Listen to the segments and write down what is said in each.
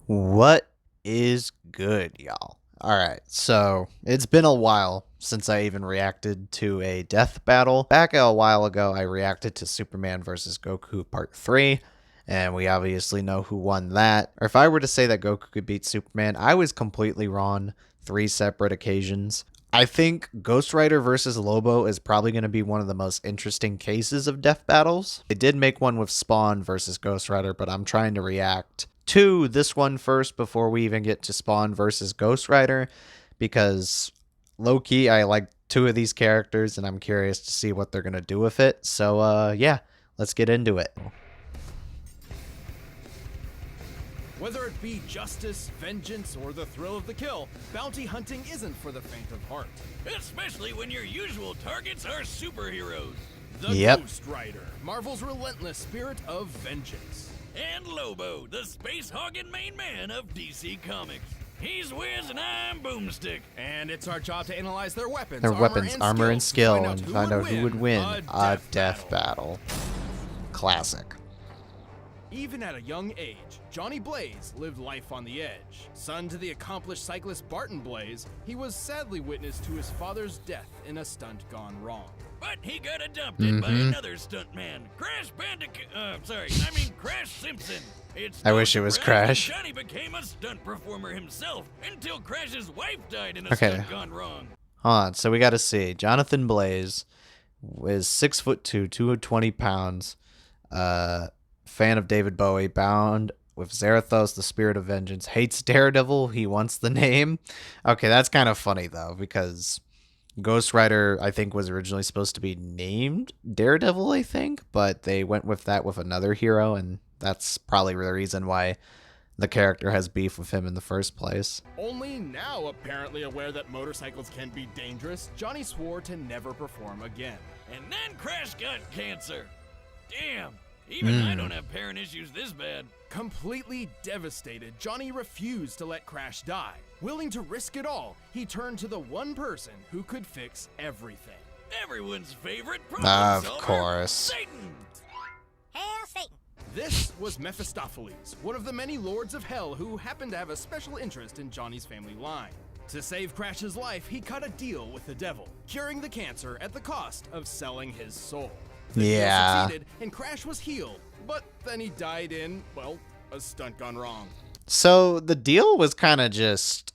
What is good, y'all? Alright, so it's been a while since I even reacted to a death battle. Back a while ago, I reacted to Superman vs. Goku Part 3, and we obviously know who won that. Or if I were to say that Goku could beat Superman, I was completely wrong 3 separate occasions. I think Ghostrider versus Lobo is probably going to be one of the most interesting cases of death battles. They did make one with Spawn versus Ghostrider, but I'm trying to react to this one first before we even get to Spawn versus Ghostrider, because low-key I like 2 of these characters and I'm curious to see what they're going to do with it. So yeah, let's get into it. Whether it be justice, vengeance, or the thrill of the kill, bounty hunting isn't for the faint of heart. Especially when your usual targets are superheroes. The Ghost Rider, Marvel's relentless spirit of vengeance. And Lobo, the space-hogging main man of DC Comics. He's Wiz and I'm Boomstick. And it's our job to analyze their weapons, armor and skill, and find out who would win a death battle. Classic. Even at a young age, Johnny Blaze lived life on the edge. Son to the accomplished cyclist Barton Blaze, he was sadly witness to his father's death in a stunt gone wrong. But he got adopted by another stuntman, Crash Simpson. I wish it was Crash. Johnny became a stunt performer himself until Crash's wife died in a stunt gone wrong. Hold on, so we got to see. Jonathan Blaze is 6'2", 220 pounds. Fan of David Bowie, bound with Zarathos, the spirit of vengeance, hates Daredevil, he wants the name. Okay, that's kind of funny though, because Ghost Rider, I think, was originally supposed to be named Daredevil, I think, but they went with that with another hero, and that's probably the reason why the character has beef with him in the first place. Only now apparently aware that motorcycles can be dangerous, Johnny swore to never perform again. And then Crash got cancer. Damn. Even I don't have parent issues this bad. Completely devastated, Johnny refused to let Crash die. Willing to risk it all, he turned to the one person who could fix everything. Everyone's favorite problem solver, course. Satan! Hail Satan! This was Mephistopheles, one of the many lords of hell who happened to have a special interest in Johnny's family line. To save Crash's life, he cut a deal with the devil, curing the cancer at the cost of selling his soul. The deal succeeded, and Crash was healed, but then he died in, well, a stunt gone wrong. So the deal was kind of just,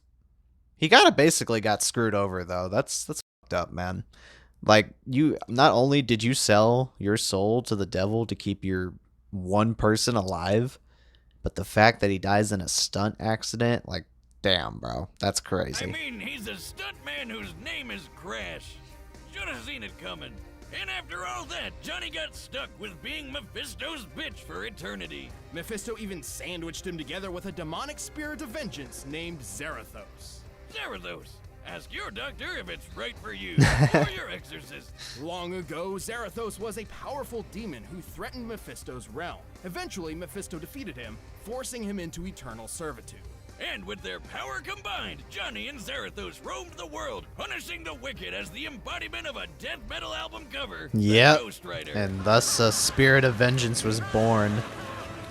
he basically got screwed over though. That's fucked up, man. Like, you, not only did you sell your soul to the devil to keep your one person alive, but the fact that he dies in a stunt accident, like, damn, bro, that's crazy. I mean, he's a stuntman whose name is Crash. Should have seen it coming. And after all that, Johnny got stuck with being Mephisto's bitch for eternity. Mephisto even sandwiched him together with a demonic spirit of vengeance named Zarathos. Zarathos, ask your doctor if it's right for you, or your exorcist. Long ago, Zarathos was a powerful demon who threatened Mephisto's realm. Eventually, Mephisto defeated him, forcing him into eternal servitude. And with their power combined, Johnny and Zarathos roamed the world, punishing the wicked as the embodiment of a death metal album cover. Yep. Ghost Rider. And thus a spirit of vengeance was born.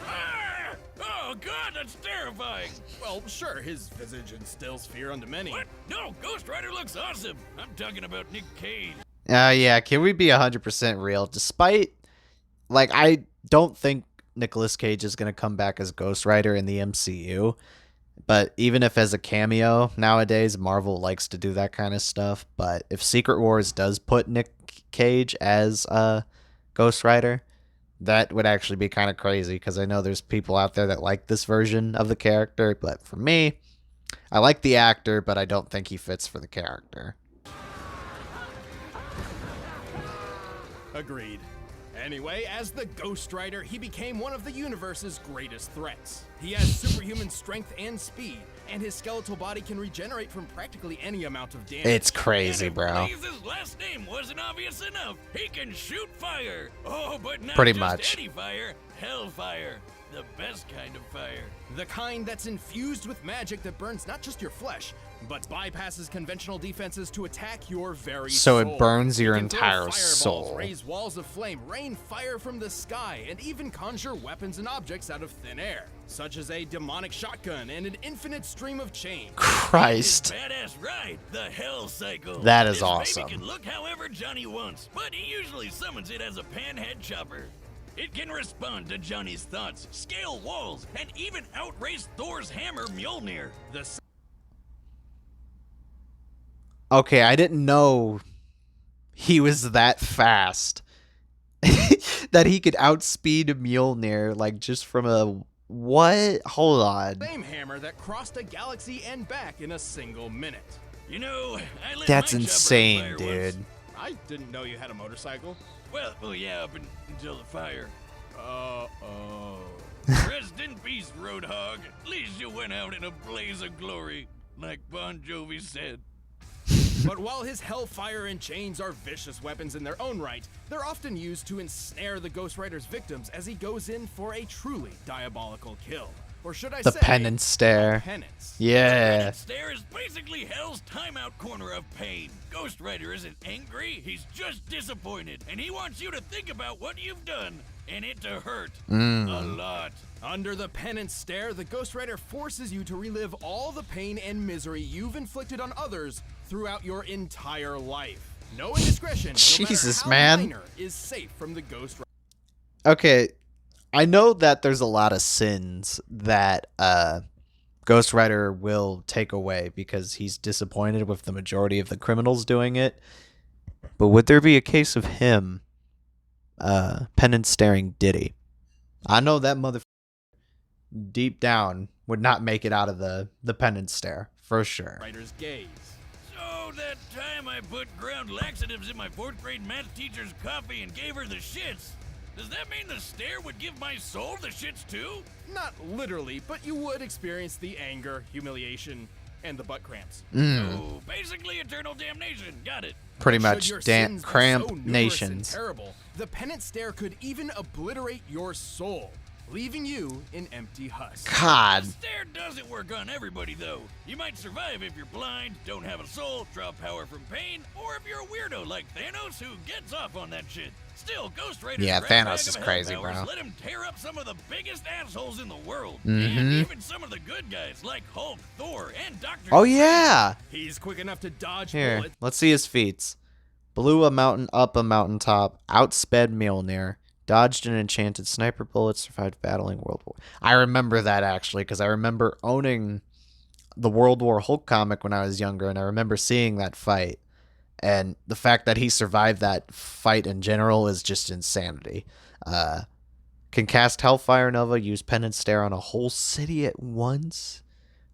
Ah! Oh god, that's terrifying. Well, sure, his visage instills fear unto many. What? No, Ghost Rider looks awesome. I'm talking about Nick Cage. Yeah, can we be 100% real? Despite, like, I don't think Nicolas Cage is going to come back as Ghost Rider in the MCU. But even if as a cameo, nowadays, Marvel likes to do that kind of stuff. But if Secret Wars does put Nick Cage as Ghost Rider, that would actually be kind of crazy, because I know there's people out there that like this version of the character. But for me, I like the actor, but I don't think he fits for the character. Agreed. Anyway, as the Ghost Rider, he became one of the universe's greatest threats. He has superhuman strength and speed, and his skeletal body can regenerate from practically any amount of damage. It's crazy, and if bro. Blaze's last name wasn't obvious enough, he can shoot fire. Oh, but not Pretty just much. any fire, hellfire. The best kind of fire. The kind that's infused with magic that burns not just your flesh, but bypasses conventional defenses to attack your very So soul. it burns your It can throw entire fireballs, soul. raise walls of flame, rain fire from the sky, and even conjure weapons and objects out of thin air, such as a demonic shotgun and an infinite stream of change. Christ. Badass ride, the Hell Cycle. That is this awesome. Baby can look however Johnny wants, but he usually summons it as a panhead chopper. It can respond to Johnny's thoughts, scale walls, and even outrace Thor's hammer Mjolnir. The Okay, I didn't know he was that fast. That he could outspeed Mjolnir, like, just from a... What? Hold on. same hammer that crossed a galaxy and back in a single minute. You know, I lit That's my chopper on insane, fire dude. once. I didn't know you had a motorcycle. Well, yeah, until the fire. Oh. Rest in peace, Roadhog. At least you went out in a blaze of glory, like Bon Jovi said. But while his hellfire and chains are vicious weapons in their own right, they're often used to ensnare the Ghost Rider's victims as he goes in for a truly diabolical kill. Or should I The say, penance stare. penance. Yeah. Stare is basically Hell's timeout corner of pain. Ghost Rider isn't angry, he's just disappointed, and he wants you to think about what you've done, and it to hurt a lot. Under the penance stare, the Ghost Rider forces you to relive all the pain and misery you've inflicted on others throughout your entire life. No indiscretion, Jesus, no matter how man. minor, is safe from the Ghost Rider. Okay, I know that there's a lot of sins that Ghost Rider will take away because he's disappointed with the majority of the criminals doing it. But would there be a case of him penance staring Diddy? I know that mother deep down would not make it out of the penance stare, for sure. Rider's gaze. So that time I put ground laxatives in my 4th grade math teacher's coffee and gave her the shits. Does that mean the stare would give my soul the shits too? Not literally, but you would experience the anger, humiliation, and the butt cramps. So basically eternal damnation. Got it. Pretty Should much your sins be cramp so numerous nations. and terrible, the penance stare could even obliterate your soul, leaving you in empty husk. God. The stare doesn't work on everybody though. You might survive if you're blind, don't have a soul, draw power from pain, or if you're a weirdo like Thanos who gets off on that shit. Still, Ghost Rider's Yeah, grab bag Thanos of is hell crazy, powers bro. Let him tear up some of the biggest assholes in the world, Mm-hmm. and even some of the good guys like Hulk, Thor, and Doctor. Oh, yeah. He's quick enough to dodge Here, bullets. let's see his feats. Blew a mountain up a mountaintop, outsped Mjolnir, dodged an enchanted sniper bullet, survived battling World War. I remember that, actually, because I remember owning the World War Hulk comic when I was younger, and I remember seeing that fight. And the fact that he survived that fight in general is just insanity. Can cast Hellfire Nova, use Penance Stare on a whole city at once.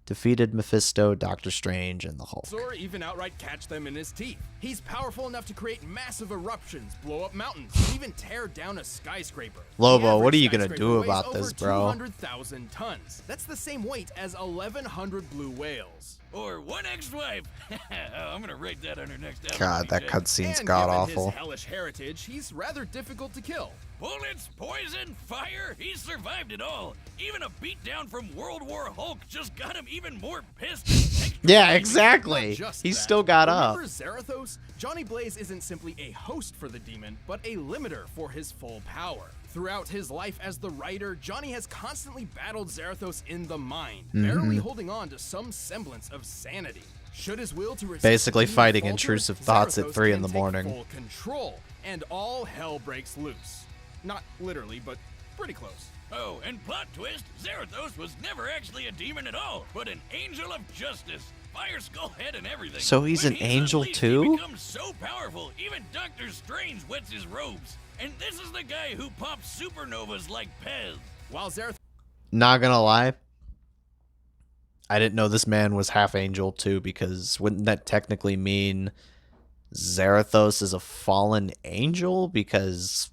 Defeated Mephisto, Doctor Strange, and the Hulk. Or even outright catch them in his teeth. He's powerful enough to create massive eruptions, blow up mountains, and even tear down a skyscraper. Lobo, The average what are you gonna skyscraper do weighs about over this, bro? 200,000 tons. That's the same weight as 1,100 blue whales. Or one ex-wife. I'm gonna write that on her next album. God, that check. cutscene's And god given awful. his hellish heritage, he's rather difficult to kill. Bullets, poison, fire, he's survived it all. Even a beatdown from World War Hulk just got him even more pissed. and extra Yeah, angry. exactly. Not just He that. still got up. Remember Zarathos? Johnny Blaze isn't simply a host for the demon, but a limiter for his full power. Throughout his life as the writer, Johnny has constantly battled Zarathos in the mind, barely holding on to some semblance of sanity. Should his will to resist Basically the demon fighting falter, intrusive thoughts at Zarathos 3 in can the take morning. Full control, and all hell breaks loose. Not literally, but pretty close. Oh, and plot twist, Zarathos was never actually a demon at all, but an angel of justice. Fire skull head and everything. So he's When an angel unleashed, too? He becomes so powerful, even Doctor Strange wets his robes. And this is the guy who pops supernovas like Pez. While Zarathos Not gonna lie, I didn't know this man was half angel too, because wouldn't that technically mean Zarathos is a fallen angel? Because,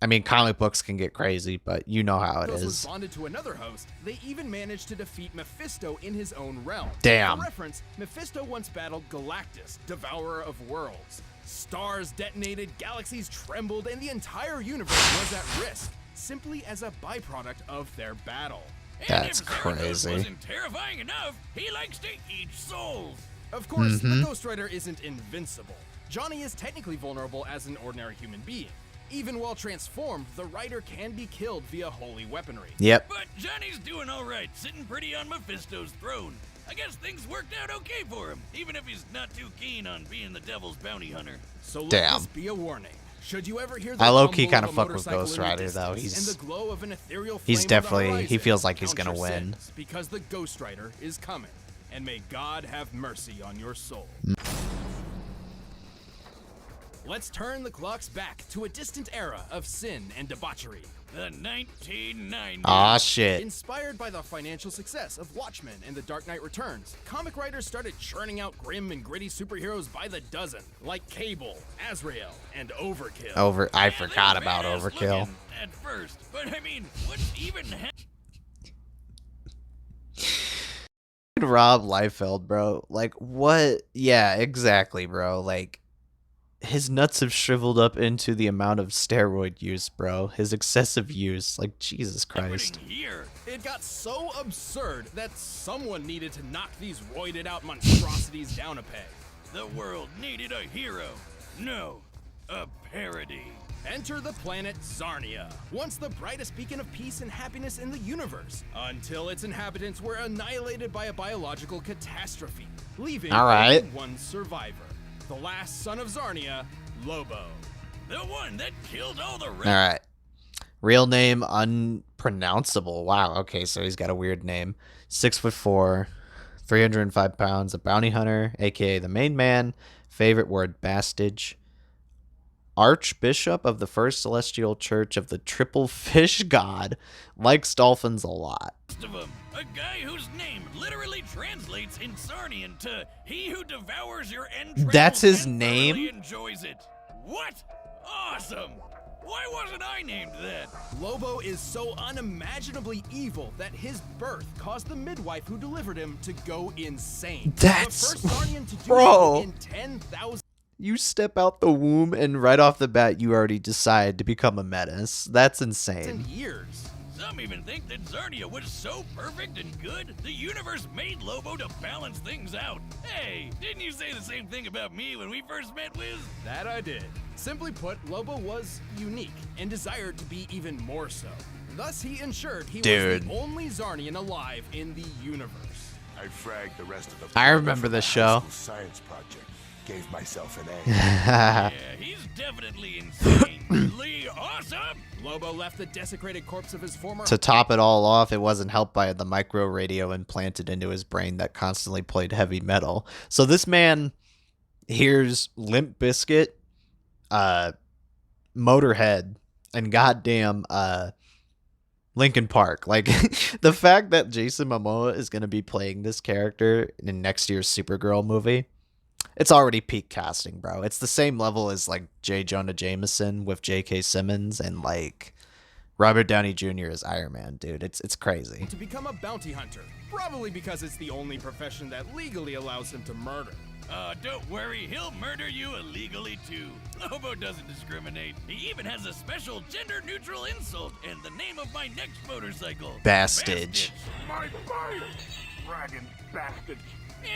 I mean, comic books can get crazy, but you know how it was is. bonded to another host, they even managed to defeat Mephisto in his own realm. Damn. For reference, Mephisto once battled Galactus, devourer of worlds. Stars detonated, galaxies trembled, and the entire universe was at risk, simply as a byproduct of their battle. And That's if Zarathos crazy. wasn't terrifying enough, he likes to eat souls. Of course, the Ghost Rider isn't invincible. Johnny is technically vulnerable as an ordinary human being. Even while transformed, the Rider can be killed via holy weaponry. Yep. But Johnny's doing all right, sitting pretty on Mephisto's throne. I guess things worked out okay for him, even if he's not too keen on being the devil's bounty hunter. So let Damn. this be a warning. Should you ever hear the I low-key rumble kinda of a fuck with motorcycle Ghost in the Rider, though. distance and the glow of an ethereal he's flame on the definitely- he horizon, feels like he's count gonna your win. sins, because the Ghost Rider is coming, and may God have mercy on your soul. Let's turn the clocks back to a distant era of sin and debauchery. The 1990s. Aw, shit. Inspired by the financial success of Watchmen and The Dark Knight Returns, comic writers started churning out grim and gritty superheroes by the dozen, like Cable, Azrael, and Overkill. I Yeah, forgot they're about badass Overkill. looking at first, but I mean, what's even Rob Liefeld, bro. Like, what? Yeah, exactly, bro. Like, his nuts have shriveled up into the amount of steroid use, bro. His excessive use. Like, Jesus Christ. happening here? It got so absurd that someone needed to knock these roided out monstrosities down a peg. The world needed a hero. No, a parody. Enter the planet Zarnia, once the brightest beacon of peace and happiness in the universe, until its inhabitants were annihilated by a biological catastrophe, leaving All right. only one survivor, the last son of Zarnia, Lobo. The one that killed all the rest. All right. Real name unpronounceable. Wow. Okay, so he's got a weird name. 6'4", 305 pounds, a bounty hunter, aka the main man. Favorite word, bastage. Archbishop of the First Celestial Church of the Triple Fish God. Likes dolphins a lot. Of him, a guy whose name literally translates in Sarnian to "he who devours your entrails." That's his and name? thoroughly enjoys it. What? Awesome! Why wasn't I named that? Lobo is so unimaginably evil that his birth caused the midwife who delivered him to go insane. That's- the first Zarnian to do Bro. so in 10,000 You step out the womb and right off the bat you already decide to become a menace. That's insane. years. Some even think that Zarnia was so perfect and good, the universe made Lobo to balance things out. Hey, didn't you say the same thing about me when we first met, Wiz? That I did. Simply put, Lobo was unique and desired to be even more so. Thus, he ensured he was Dude. the only Zarnian alive in the universe. I fragged the rest of the I remember from this the show. high school science project. Gave myself an A. Yeah, he's definitely insanely awesome. Lobo left the desecrated corpse of his former To top it all off, it wasn't helped by the micro radio implanted into his brain that constantly played heavy metal. So this man hears Limp Bizkit, Motorhead, and goddamn Linkin Park. Like, the fact that Jason Momoa is going to be playing this character in next year's Supergirl movie, it's already peak casting, bro. It's the same level as like J. Jonah Jameson with J.K. Simmons and like Robert Downey Jr. as Iron Man, dude. It's crazy. to become a bounty hunter, probably because it's the only profession that legally allows him to murder. Don't worry, he'll murder you illegally too. Lobo doesn't discriminate. He even has a special gender-neutral insult in the name of my next motorcycle. Bastage. My bike! Dragon bastard.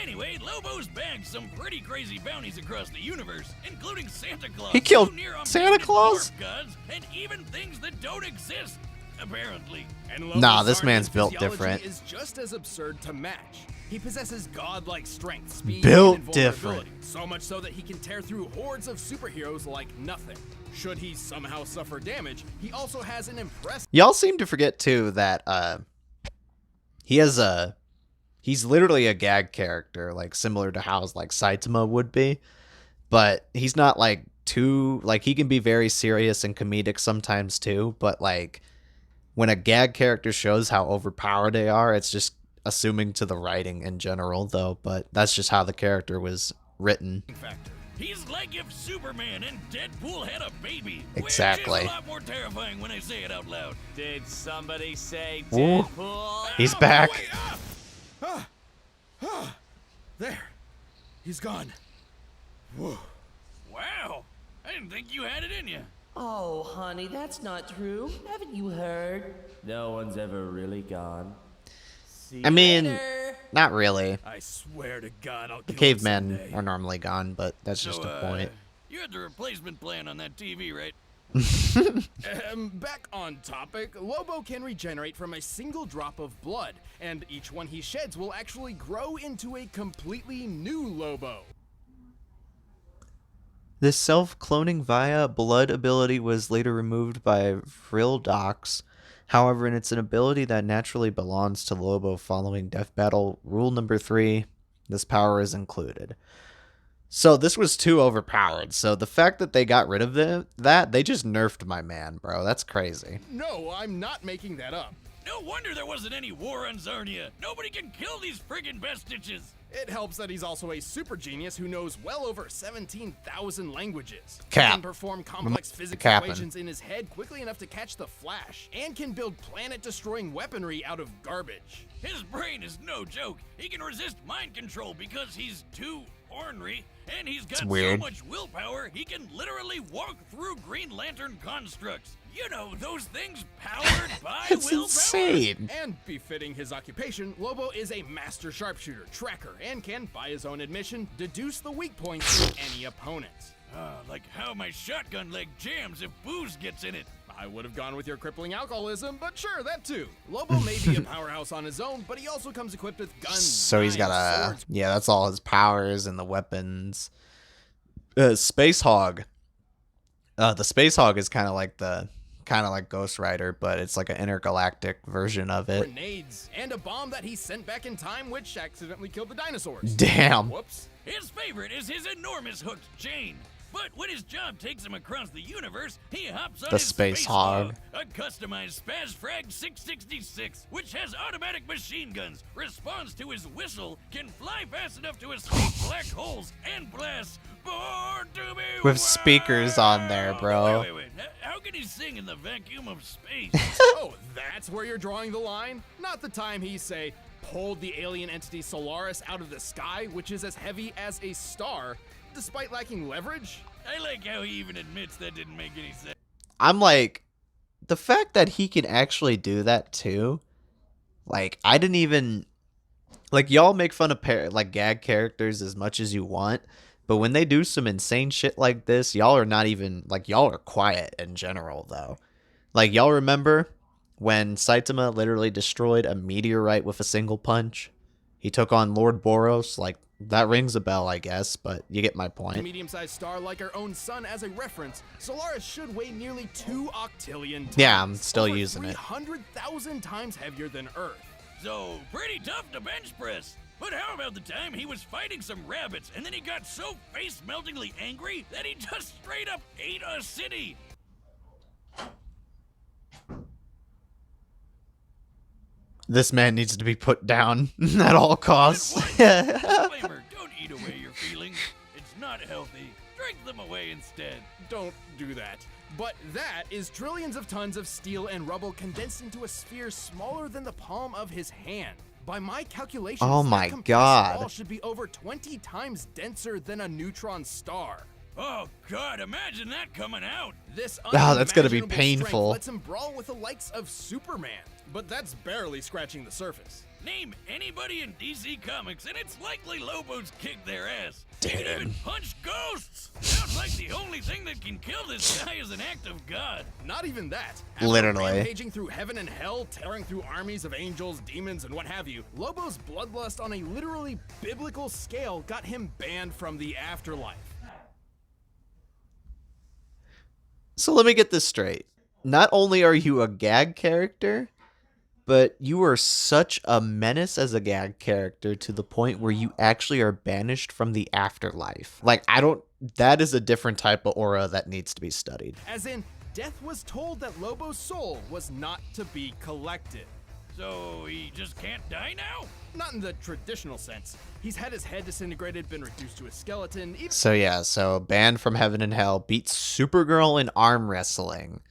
Anyway, Lobo's bagged some pretty crazy bounties across the universe, including Santa Claus. He killed so near Santa omnipotent Claus? dwarf gods, and even things that don't exist, apparently. And Lobo's Nah, this Zarnian man's built physiology different. is just as absurd to match. He possesses godlike strength, speed, Built and invulnerability, different. so much so that he can tear through hordes of superheroes like nothing. Should he somehow suffer damage, he also has an impressive Y'all seem to forget too that he's literally a gag character, like similar to how like Saitama would be, but he's not like too like he can be very serious and comedic sometimes too, but like when a gag character shows how overpowered they are, it's just assuming to the writing in general though, but that's just how the character was written. factor. He's like if Superman and Deadpool had a baby. Exactly. Which is a lot more terrifying when I say it out loud. Did somebody say Ooh. Deadpool? He's Ow, back. wait, There. He's gone. Whoa. Wow. I didn't think you had it in you. Oh, honey, that's not true. Haven't you heard? No one's ever really gone. I mean, not really. I swear to God, I'll The kill him cavemen someday. are normally gone, but that's just a point. You had the replacement plan on that TV, right? Back on topic, Lobo can regenerate from a single drop of blood, and each one he sheds will actually grow into a completely new Lobo. This self-cloning via blood ability was later removed by Vrildox. However, it's an ability that naturally belongs to Lobo following Death Battle Rule number 3. This power is included. So this was too overpowered. So the fact that they got rid of that, they just nerfed my man, bro. That's crazy. No, I'm not making that up. No wonder there wasn't any war on Zarnia. Nobody can kill these friggin' bestitches. It helps that he's also a super genius who knows well over 17,000 languages. Cap. He can perform complex physics Capping. equations in his head quickly enough to catch the Flash, and can build planet-destroying weaponry out of garbage. His brain is no joke. He can resist mind control because he's too ornery, and he's got so weird. much willpower he can literally walk through Green Lantern constructs. You know, those things powered by That's willpower. insane. And befitting his occupation, Lobo is a master sharpshooter, tracker, and can, by his own admission, deduce the weak points of any opponent. Like how my shotgun leg jams if booze gets in it. I would have gone with your crippling alcoholism, but sure, that too. Lobo may be a powerhouse on his own, but he also comes equipped with guns, So he's got knives, a swords. yeah. That's all his powers and the weapons. Space Hog. The Space Hog is kind of like ghostrider, but it's like an intergalactic version of it. Grenades, and a bomb that he sent back in time, which accidentally killed the dinosaurs. Damn. Whoops. His favorite is his enormous hooked chain. But when his job takes him across the universe, he hops on The his Space Hog. a customized Spaz Frag 666, which has automatic machine guns, responds to his whistle, can fly fast enough to escape black holes, and blasts Born to be With speakers on there, bro. Wait. How can he sing in the vacuum of space? Oh, that's where you're drawing the line? Not the time he, say, pulled the alien entity Solaris out of the sky, which is as heavy as a star, despite lacking leverage? I like how he even admits that didn't make any sense. I'm like, the fact that he can actually do that too, like, I didn't even, like, y'all make fun of like gag characters as much as you want, but when they do some insane shit like this, y'all are not even, like, y'all are quiet in general though. Like, y'all remember when Saitama literally destroyed a meteorite with a single punch? He took on Lord Boros. Like, that rings a bell, I guess, but you get my A point. medium-sized star like our own sun as a reference, Solaris should weigh nearly 2 octillion tons. Yeah, I'm still over using it. 300,000 times heavier than Earth. So, pretty tough to bench press. But how about the time he was fighting some rabbits and then he got so face-meltingly angry that he just straight up ate a city? This man needs to be put down at all costs. Disclaimer, don't eat away your feelings. It's not healthy. Drink them away instead. Don't do that. But that is trillions of tons of steel and rubble condensed into a sphere smaller than the palm of his hand. By my calculations, Oh that my compressed God. ball should be over 20 times denser than a neutron star. Oh god, imagine that coming out. This Wow, that's gonna be unimaginable strength painful. lets him brawl with the likes of Superman, but that's barely scratching the surface. Name anybody in DC Comics and it's likely Lobo's kicked their ass. He can Damn. even punch ghosts. Sounds like the only thing that can kill this guy is an act of God. Not even that. After Literally. rampaging through heaven and hell, tearing through armies of angels, demons, and what have you, Lobo's bloodlust on a literally biblical scale got him banned from the afterlife. So let me get this straight. Not only are you a gag character, but you are such a menace as a gag character to the point where you actually are banished from the afterlife. Like, that is a different type of aura that needs to be studied. As in, Death was told that Lobo's soul was not to be collected. So he just can't die now? Not in the traditional sense. He's had his head disintegrated, been reduced to a skeleton, even So banned from heaven and hell, beats Supergirl in arm wrestling,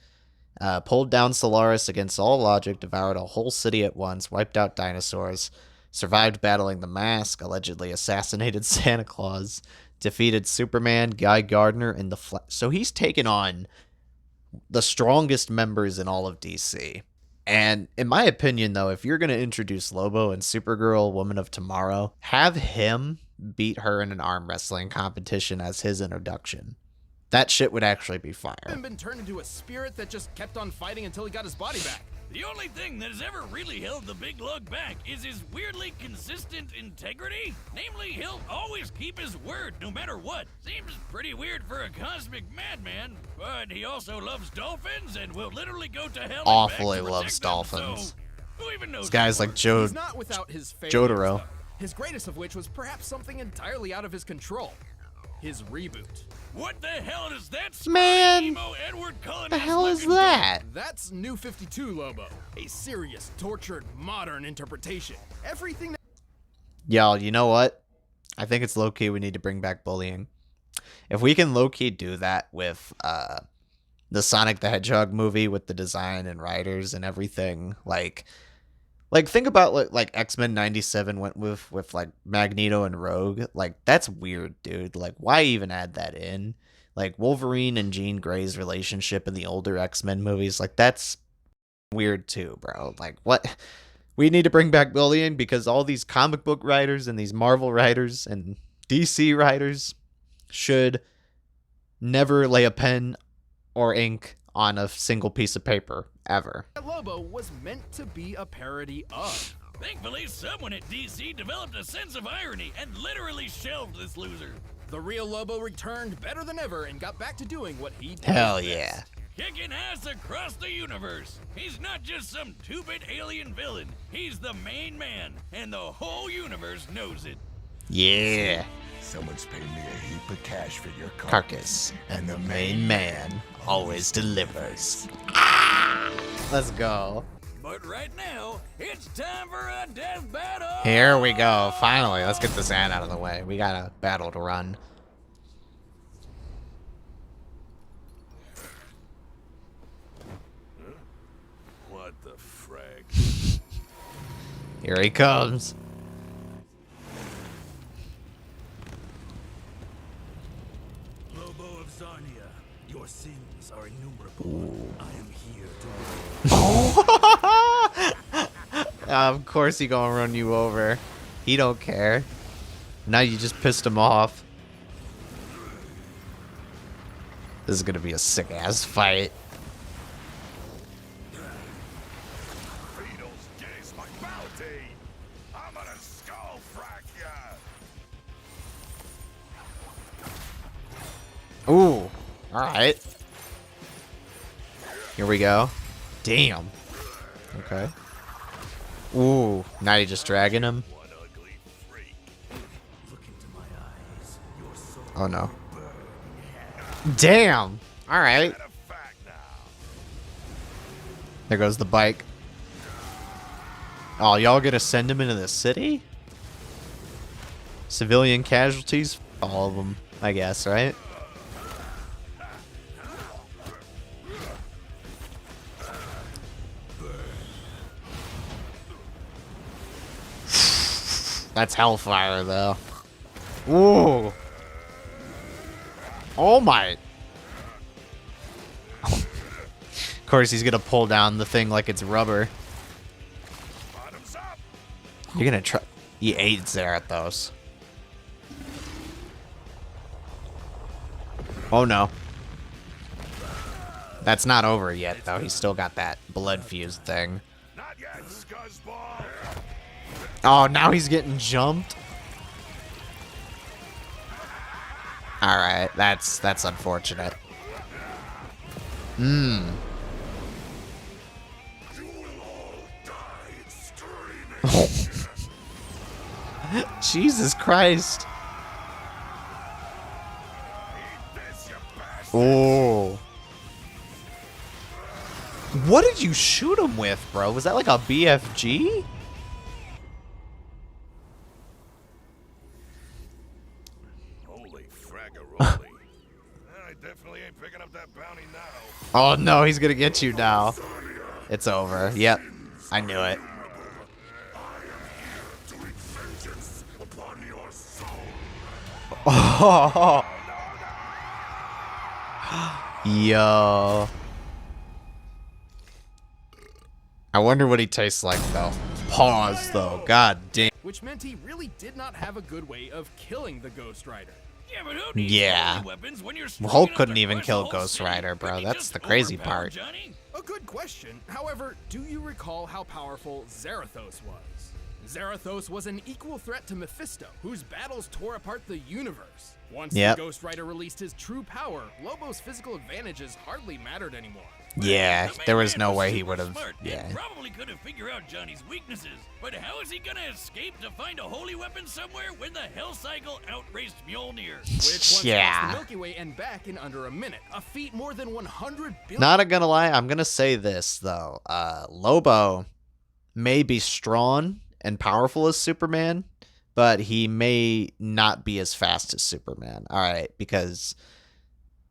pulled down Solaris against all logic, devoured a whole city at once, wiped out dinosaurs, survived battling the Mask, allegedly assassinated Santa Claus, defeated Superman, Guy Gardner, and the Flash. So he's taken on the strongest members in all of DC. And in my opinion, though, if you're going to introduce Lobo and Supergirl, Woman of Tomorrow, have him beat her in an arm wrestling competition as his introduction. That shit would actually be fire. He been turned into a spirit that just kept on fighting until he got his body back. The only thing that has ever really held the big lug back is his weirdly consistent integrity. Namely, he'll always keep his word no matter what. Seems pretty weird for a cosmic madman, but he also loves dolphins and will literally go to hell. Awfully and back to loves protect them, dolphins. So who even knows? This guy's like He's not without his failures, Jotaro. though. His greatest of which was perhaps something entirely out of his control. His reboot. What the hell does that Man, emo Edward Cullen the hell is looking that? That's New 52 Lobo. A serious, tortured, modern interpretation. Everything that Y'all, you know what? I think it's low-key we need to bring back bullying. If we can low-key do that with the Sonic the Hedgehog movie with the design and writers and everything, like think about like X-Men 97 went with like Magneto and Rogue. Like, that's weird, dude. Like, why even add that in? Like, Wolverine and Jean Grey's relationship in the older X-Men movies, like, that's weird too, bro. Like, what? We need to bring back bullying because all these comic book writers and these Marvel writers and DC writers should never lay a pen or ink on a single piece of paper, ever. Lobo was meant to be a parody of. Thankfully, someone at DC developed a sense of irony and literally shelved this loser. The real Lobo returned better than ever and got back to doing what he did. Hell best. yeah. Kicking ass across the universe. He's not just some two-bit alien villain. He's the main man, and the whole universe knows it. Yeah. Someone's paid me a heap of cash for your Carcass. And the main man always delivers. Let's go. But right now, it's time for a death battle! Here we go. Finally, let's get this ad out of the way. We got a battle to run. What the frag? Here he comes. Lobo of Zarnia, your sins are innumerable. I am here to... Of course he gonna run you over. He don't care. Now you just pissed him off. This is gonna be a sick ass fight. Beetles, gaze my bounty! I'm gonna skull frack ya! Ooh. Alright. Here we go. Damn. Okay. Ooh. Now you're just dragging him. One ugly freak. Look into my eyes. Your soul Oh no. Damn. Alright. And a fact now. There goes the bike. Oh, y'all gonna send him into the city? Civilian casualties? All of them, I guess, right? That's hellfire, though. Ooh. Oh my. Of course, he's gonna pull down the thing like it's rubber. Bottoms up! You're gonna try. He aids there at those. Oh no. That's not over yet, though. He's still got that blood fused thing. Not yet, scuzzball! Oh, now he's getting jumped. All right, that's unfortunate. You will all die screaming! Jesus Christ. Eat this, you bastard! Oh. What did you shoot him with, bro? Was that like a BFG? Holy fraggaroli. I definitely ain't picking up that bounty now. Oh no, he's gonna get you now. It's over. Yep. I knew it. To wreak vengeance upon your soul. Oh. Yo. I wonder what he tastes like, though. Pause, though. God damn. which meant he really did not have a good way of killing the Ghost Rider. Yeah, but who needs Yeah. holy weapons when you're strong Hulk enough couldn't to even crush kill a whole Ghost city? Rider, bro. Couldn't he That's just the crazy overpower part. Johnny? A good question. However, do you recall how powerful Zarathos was? Zarathos was an equal threat to Mephisto, whose battles tore apart the universe. Once Yep. the Ghost Rider released his true power, Lobo's physical advantages hardly mattered anymore. Yeah, The main there was man no way he super would have. smart and Yeah. probably could have figured out Johnny's weaknesses. But how is he gonna escape to find a holy weapon somewhere when the Hell Cycle outraced Mjolnir? Which once crossed Yeah. the Milky Way and back in under a minute, a feat more than 100 billion. Not gonna lie, I'm gonna say this, though. Lobo may be strong and powerful as Superman, but he may not be as fast as Superman. All right, because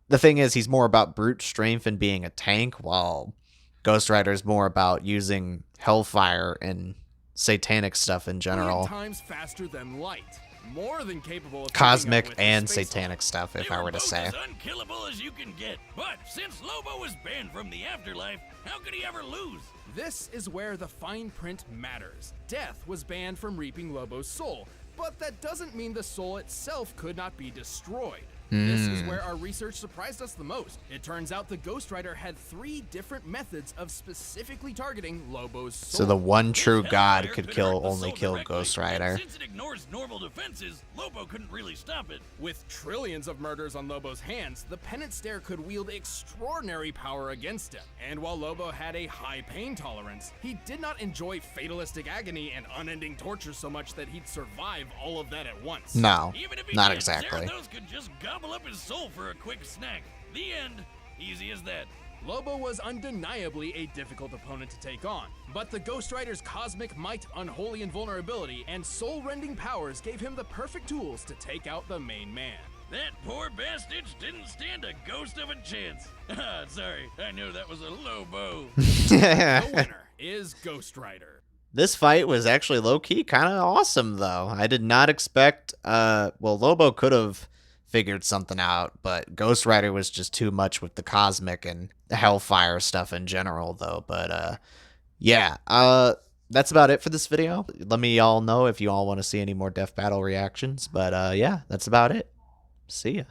the thing is, he's more about brute strength and being a tank, while Ghost Rider is more about using hellfire and satanic stuff in general. times faster than light. More than capable of keeping up Cosmic with the and space satanic stuff, if They I were were to both say. as unkillable as you can get. But since Lobo was banned from the afterlife, how could he ever lose? This is where the fine print matters. Death was banned from reaping Lobo's soul, but that doesn't mean the soul itself could not be destroyed. This is where our research surprised us the most. It turns out the Ghost Rider had 3 different methods of specifically targeting Lobo's soul. So the one true god Hellfire could hurt kill the only soul kill directly, Ghost and Rider. Since it ignores normal defenses, Lobo couldn't really stop it. With trillions of murders on Lobo's hands, the Penance Stare could wield extraordinary power against him. And while Lobo had a high pain tolerance, he did not enjoy fatalistic agony and unending torture so much that he'd survive all of that at once. No, Even if he not did, exactly. Zarathos could just gobble up his soul for a quick snack. The end. Easy as that. Lobo was undeniably a difficult opponent to take on, but the Ghost Rider's cosmic might, unholy invulnerability, and soul-rending powers gave him the perfect tools to take out the main man. That poor bastard didn't stand a ghost of a chance. Sorry, I knew that was a Lobo. The winner is Ghost Rider. This fight was actually low-key kind of awesome, though. I did not expect... well, Lobo could have figured something out, but Ghost Rider was just too much with the cosmic and hellfire stuff in general, though. But, yeah. That's about it for this video. Let me all know if you all want to see any more Death Battle reactions. But, yeah, that's about it. See ya.